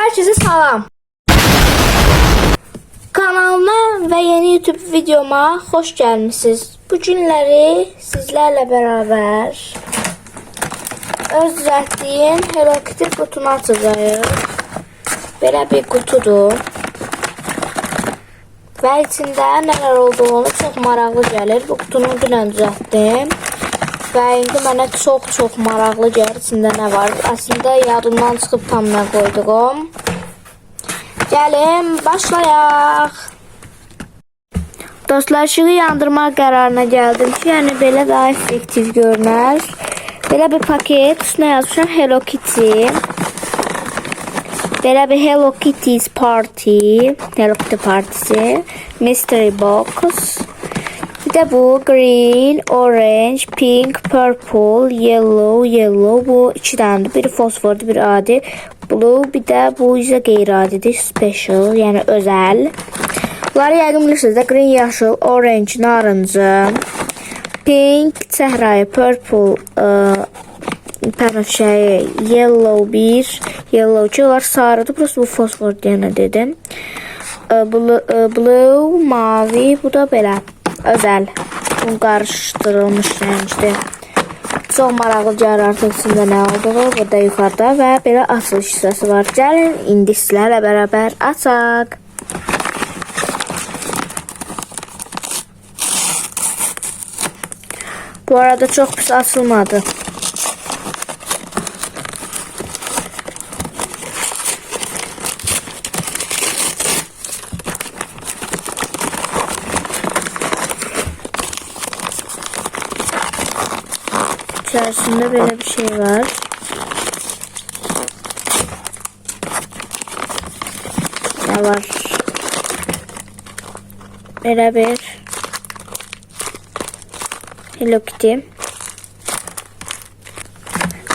Herkese salam. Kanalıma ve yeni YouTube videoma hoş gelmişsiniz. Bu günleri sizlerle beraber öz düzelttiğim Hello Kitty kutunu açacağız. Böyle bir kutudur. Ve içinde neler olduğunu çok maraqlı gelir. Bu kutunu dünən düzelttim. Ve indi mənə çox maraqlı gəlir içində nə var. Aslında yadımdan çıxıb tam nə qoyduğum. Gəlin başlayaq. Dostlar, işığı yandırmaq qərarına gəldim ki, yəni belə daha effektiv görünər. Belə bir paket, üstünə yazmışam Hello Kitty. Belə bir Hello Kitty's Party, Hello Kitty partisi, Mystery Box. Bir de bu green, orange, pink, purple, yellow. Bu iki tane. Biri fosfordu, biri adi. Blue, bir de bu ise qeyri-adidir. Special, yani özel. Bunları yəqin bilirsiniz də. Green, yaşıl, orange, narıncı, pink, səhrayı, purple, yellow 1, yellow 2. Onlar sarıdır. Burası bu fosfor deyənə dedim. Blue, mavi. Bu da belə. Özel. Bu karıştırılmış renkli. Çok maraqlı gəlir artıq içində nə olduğu. Burada yuxarıda və belə açılış hissəsi var. Gəlin indi sizlərlə bərabər açaq. Bu arada çok pis açılmadı. İçerisinde böyle bir şey var. Ne var? Böyle bir Hello Kitty.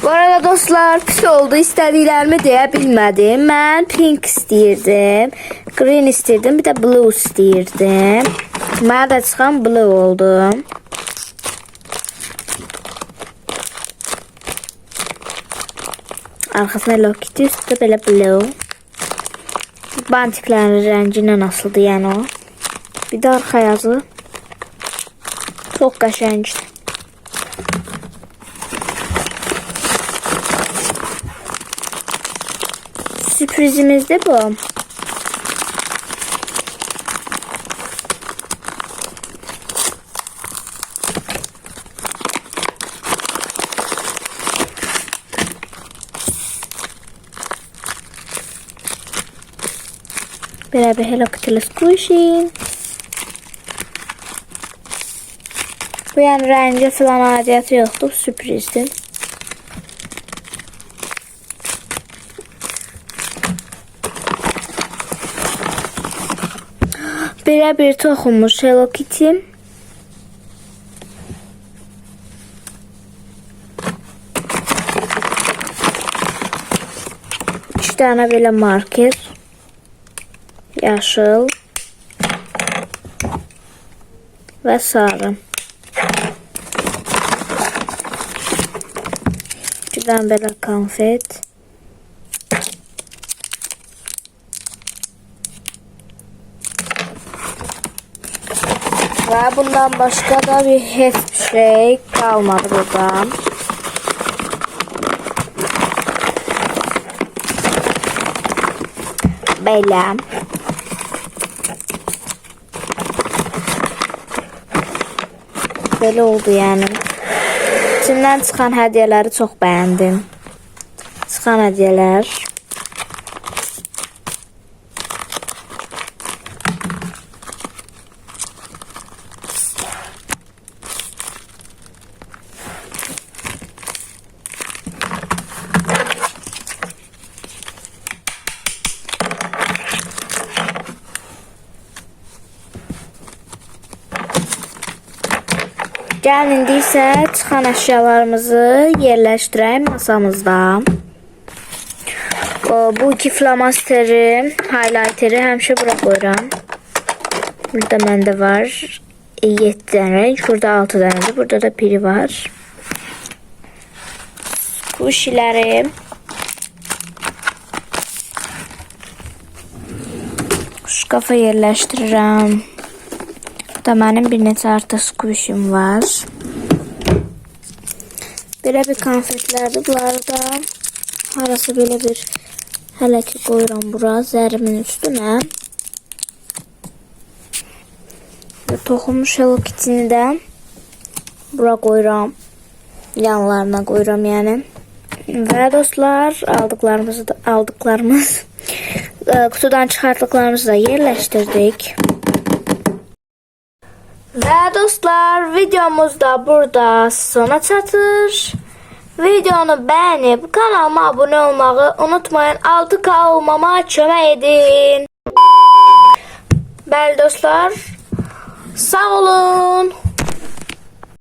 Bu arada dostlar, pis oldu. İstədiklərimi deyə bilmədim. Mən pink istəyirdim. Green istəyirdim. Bir də blue istəyirdim. Mənə də çıxan blue oldu. Arkasında Hello Kitty, üstü belə blue. Bantiklərin rənginə nasıldı yəni o. Bir də arxa yazı. Çox qəşəngdir. Sürprizimizdir bu. Böyle bir Hello Kitty squishy. Bu yani rengi falan adiyatı yoktu. Sürprizdi. Böyle bir toxunmuş Hello Kitty. Üç tane böyle marker. Yaşıl ve sarı. Şuradan böyle konfet. Ve bundan başka da bir hiçbir şey kalmadı buradan. Böyle. Böyle oldu yani. İçindən çıxan hədiyələri çox bəyəndim. Çıxan hədiyələr. Gəlin indi isə çıxan əşyalarımızı yerləşdirək masamızda. Bu iki flamasteri, highlighteri həmişə bura qoyuram. Burada məndə var 7 dənə, burada 6 dənədir. Burada da biri var. Squishy'ləri Şkafa yerləşdirirəm. Da mənim bir neçə artıq squishim var. Belə bir konfetlərdir. Bunları da harası belə bir hələ ki qoyuram bura zərimin üstünə. Və toxunmuş Hello Kitty'ni də bura qoyuram. Yanlarına qoyuram yəni. Və dostlar aldıqlarımız kutudan çıxartdıqlarımızı da yerləşdirdik. Və dostlar videomuz da burada sona çatır. Videonu bəyənib kanalıma abunə olmağı unutmayın. 6K olmama kömək edin. Bəli dostlar, sağ olun.